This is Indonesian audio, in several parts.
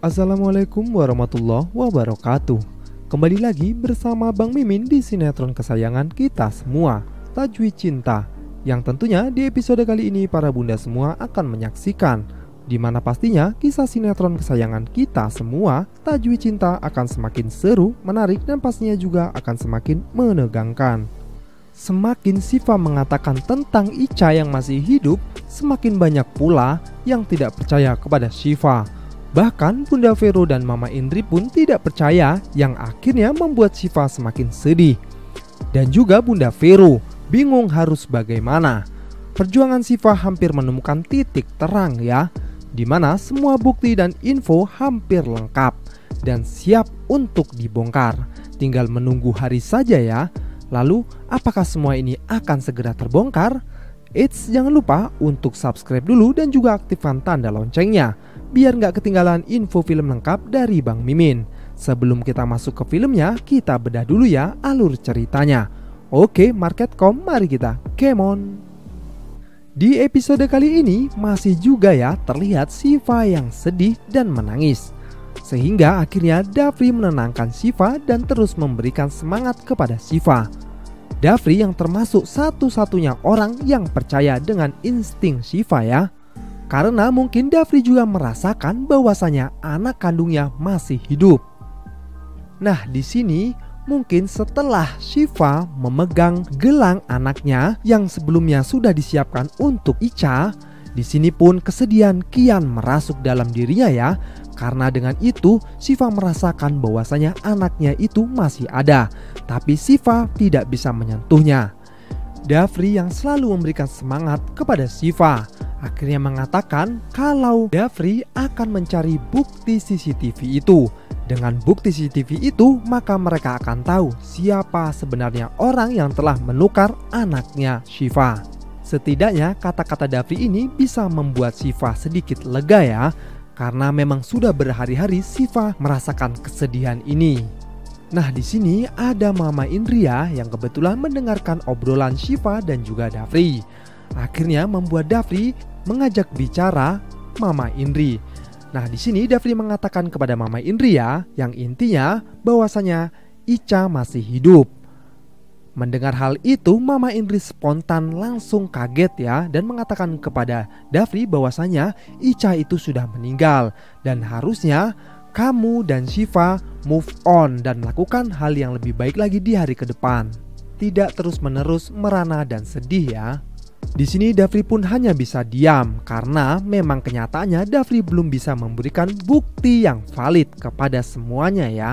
Assalamualaikum warahmatullahi wabarakatuh. Kembali lagi bersama Bang Mimin di sinetron kesayangan kita semua, Tajwid Cinta. Yang tentunya di episode kali ini para bunda semua akan menyaksikan, di mana pastinya kisah sinetron kesayangan kita semua, Tajwid Cinta, akan semakin seru, menarik, dan pastinya juga akan semakin menegangkan. Semakin Syifa mengatakan tentang Ica yang masih hidup, semakin banyak pula yang tidak percaya kepada Syifa. Bahkan Bunda Vero dan Mama Indri pun tidak percaya, yang akhirnya membuat Syifa semakin sedih. Dan juga Bunda Vero bingung harus bagaimana. Perjuangan Syifa hampir menemukan titik terang ya, dimana semua bukti dan info hampir lengkap dan siap untuk dibongkar. Tinggal menunggu hari saja ya. Lalu apakah semua ini akan segera terbongkar? Eits, jangan lupa untuk subscribe dulu dan juga aktifkan tanda loncengnya, biar nggak ketinggalan info film lengkap dari Bang Mimin. Sebelum kita masuk ke filmnya, kita bedah dulu ya alur ceritanya. Oke, Marketcom, mari kita come on. Di episode kali ini masih juga ya terlihat Syifa yang sedih dan menangis. Sehingga akhirnya Dafri menenangkan Syifa dan terus memberikan semangat kepada Syifa. Dafri yang termasuk satu-satunya orang yang percaya dengan insting Syifa ya. Karena mungkin Dafri juga merasakan bahwasanya anak kandungnya masih hidup. Nah, di sini mungkin setelah Syifa memegang gelang anaknya yang sebelumnya sudah disiapkan untuk Ica, di sini pun kesedihan kian merasuk dalam dirinya ya. Karena dengan itu Syifa merasakan bahwasanya anaknya itu masih ada, tapi Syifa tidak bisa menyentuhnya. Dafri yang selalu memberikan semangat kepada Syifa akhirnya mengatakan kalau Dafri akan mencari bukti CCTV itu. Dengan bukti CCTV itu maka mereka akan tahu siapa sebenarnya orang yang telah menukar anaknya Syifa. Setidaknya kata-kata Dafri ini bisa membuat Syifa sedikit lega ya. Karena memang sudah berhari-hari Syifa merasakan kesedihan ini. Nah, di sini ada Mama Indria yang kebetulan mendengarkan obrolan Syifa dan juga Dafri. Akhirnya membuat Dafri mengajak bicara Mama Indri. Nah, di sini Dafri mengatakan kepada Mama Indria yang intinya bahwasanya Ica masih hidup. Mendengar hal itu, Mama Indri spontan langsung kaget ya dan mengatakan kepada Dafri bahwasanya Ica itu sudah meninggal dan harusnya kamu dan Syifa move on dan melakukan hal yang lebih baik lagi di hari ke depan. Tidak terus-menerus merana dan sedih ya. Di sini Dafri pun hanya bisa diam karena memang kenyataannya Dafri belum bisa memberikan bukti yang valid kepada semuanya ya.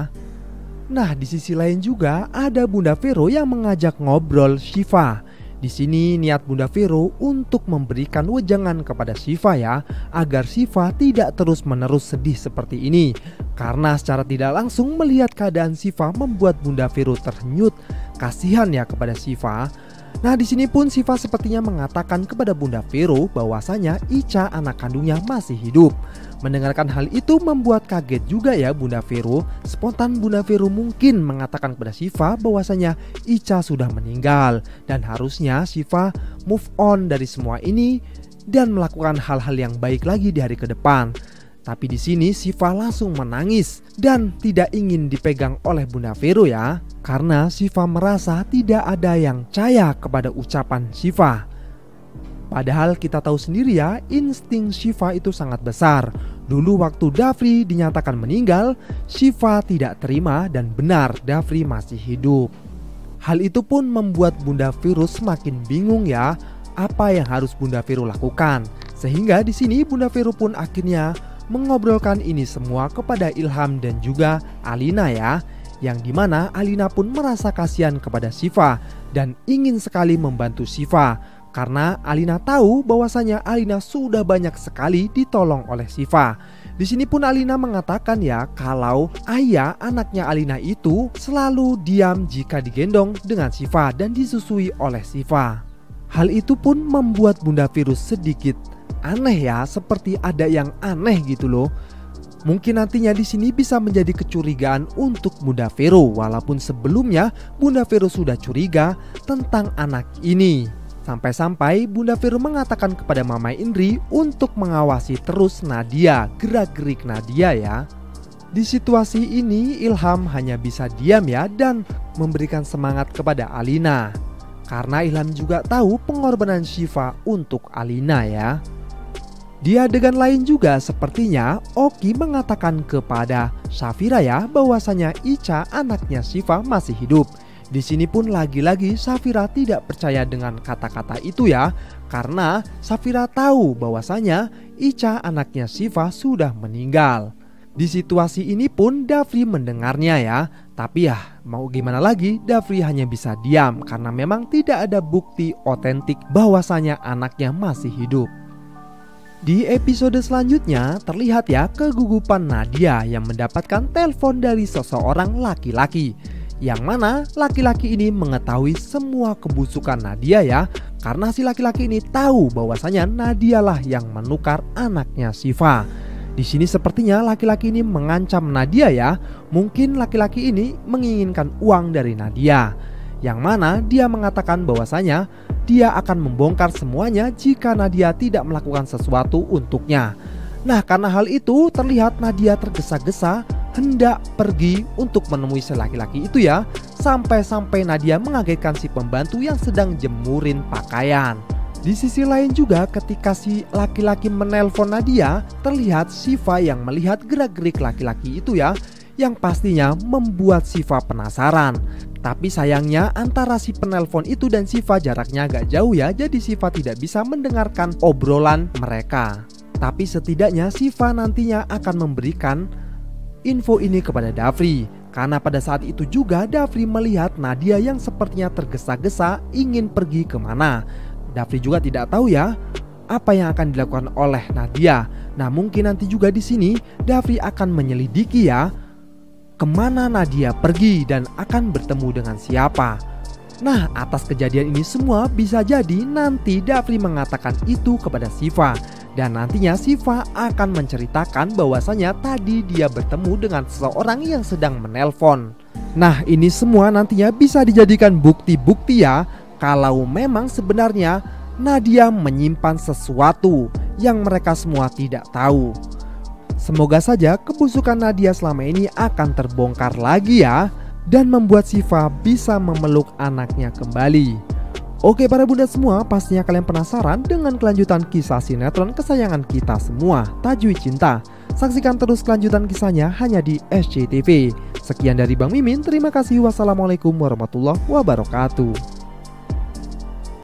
Nah, di sisi lain juga ada Bunda Vero yang mengajak ngobrol Syifa. Di sini niat Bunda Vero untuk memberikan wejangan kepada Syifa ya, agar Syifa tidak terus-menerus sedih seperti ini. Karena secara tidak langsung melihat keadaan Syifa membuat Bunda Vero terhanyut. Kasihan ya kepada Syifa. Nah, di sini pun Syifa sepertinya mengatakan kepada Bunda Vero bahwasanya Ica anak kandungnya masih hidup. Mendengarkan hal itu membuat kaget juga ya Bunda Vero. Spontan Bunda Vero mungkin mengatakan kepada Syifa bahwasanya Ica sudah meninggal dan harusnya Syifa move on dari semua ini dan melakukan hal-hal yang baik lagi di hari ke depan. Tapi di sini Syifa langsung menangis dan tidak ingin dipegang oleh Bunda Vero ya. Karena Syifa merasa tidak ada yang percaya kepada ucapan Syifa. Padahal kita tahu sendiri ya, insting Syifa itu sangat besar. Dulu waktu Dafri dinyatakan meninggal, Syifa tidak terima dan benar Dafri masih hidup. Hal itu pun membuat Bunda Vero semakin bingung ya, apa yang harus Bunda Vero lakukan. Sehingga di sini Bunda Vero pun akhirnya mengobrolkan ini semua kepada Ilham dan juga Alina ya. Yang dimana Alina pun merasa kasihan kepada Syifa dan ingin sekali membantu Syifa. Karena Alina tahu bahwasanya Alina sudah banyak sekali ditolong oleh Syifa. Di sini pun Alina mengatakan ya kalau ayah anaknya Alina itu selalu diam jika digendong dengan Syifa dan disusui oleh Syifa. Hal itu pun membuat Bunda Vero sedikit aneh ya, seperti ada yang aneh gitu loh. Mungkin nantinya di sini bisa menjadi kecurigaan untuk Bunda Vero, walaupun sebelumnya Bunda Vero sudah curiga tentang anak ini. Sampai-sampai Bunda Vero mengatakan kepada Mama Indri untuk mengawasi terus Nadia, gerak-gerik Nadia ya. Di situasi ini Ilham hanya bisa diam ya dan memberikan semangat kepada Alina. Karena Ilham juga tahu pengorbanan Syifa untuk Alina ya. Di adegan lain juga sepertinya Oki mengatakan kepada Safira ya bahwasanya Ica anaknya Syifa masih hidup. Di sini pun lagi-lagi Safira tidak percaya dengan kata-kata itu ya, karena Safira tahu bahwasanya Ica anaknya Syifa sudah meninggal. Di situasi ini pun Dafri mendengarnya ya, tapi ya mau gimana lagi, Dafri hanya bisa diam karena memang tidak ada bukti otentik bahwasanya anaknya masih hidup. Di episode selanjutnya terlihat ya kegugupan Nadia yang mendapatkan telepon dari seseorang laki-laki, yang mana laki-laki ini mengetahui semua kebusukan Nadia ya, karena si laki-laki ini tahu bahwasanya Nadia lah yang menukar anaknya Syifa. Di sini sepertinya laki-laki ini mengancam Nadia ya, mungkin laki-laki ini menginginkan uang dari Nadia, yang mana dia mengatakan bahwasanya dia akan membongkar semuanya jika Nadia tidak melakukan sesuatu untuknya. Nah, karena hal itu terlihat Nadia tergesa-gesa hendak pergi untuk menemui si laki-laki itu ya. Sampai-sampai Nadia mengagetkan si pembantu yang sedang jemurin pakaian. Di sisi lain juga ketika si laki-laki menelpon Nadia, terlihat Syifa yang melihat gerak-gerik laki-laki itu ya, yang pastinya membuat Syifa penasaran. Tapi sayangnya antara si penelpon itu dan Syifa jaraknya agak jauh ya, jadi Syifa tidak bisa mendengarkan obrolan mereka. Tapi setidaknya Syifa nantinya akan memberikan info ini kepada Dafri, karena pada saat itu juga Dafri melihat Nadia yang sepertinya tergesa-gesa ingin pergi kemana. Dafri juga tidak tahu ya apa yang akan dilakukan oleh Nadia. Nah, mungkin nanti juga di sini Dafri akan menyelidiki ya kemana Nadia pergi dan akan bertemu dengan siapa. Nah, atas kejadian ini semua bisa jadi nanti Dafri mengatakan itu kepada Syifa, dan nantinya Syifa akan menceritakan bahwasanya tadi dia bertemu dengan seseorang yang sedang menelpon. Nah, ini semua nantinya bisa dijadikan bukti-bukti ya kalau memang sebenarnya Nadia menyimpan sesuatu yang mereka semua tidak tahu. Semoga saja kebusukan Nadia selama ini akan terbongkar lagi ya, dan membuat Syifa bisa memeluk anaknya kembali. Oke para bunda semua, pastinya kalian penasaran dengan kelanjutan kisah sinetron kesayangan kita semua, Tajwid Cinta. Saksikan terus kelanjutan kisahnya hanya di SCTV. Sekian dari Bang Mimin, terima kasih. Wassalamualaikum warahmatullahi wabarakatuh.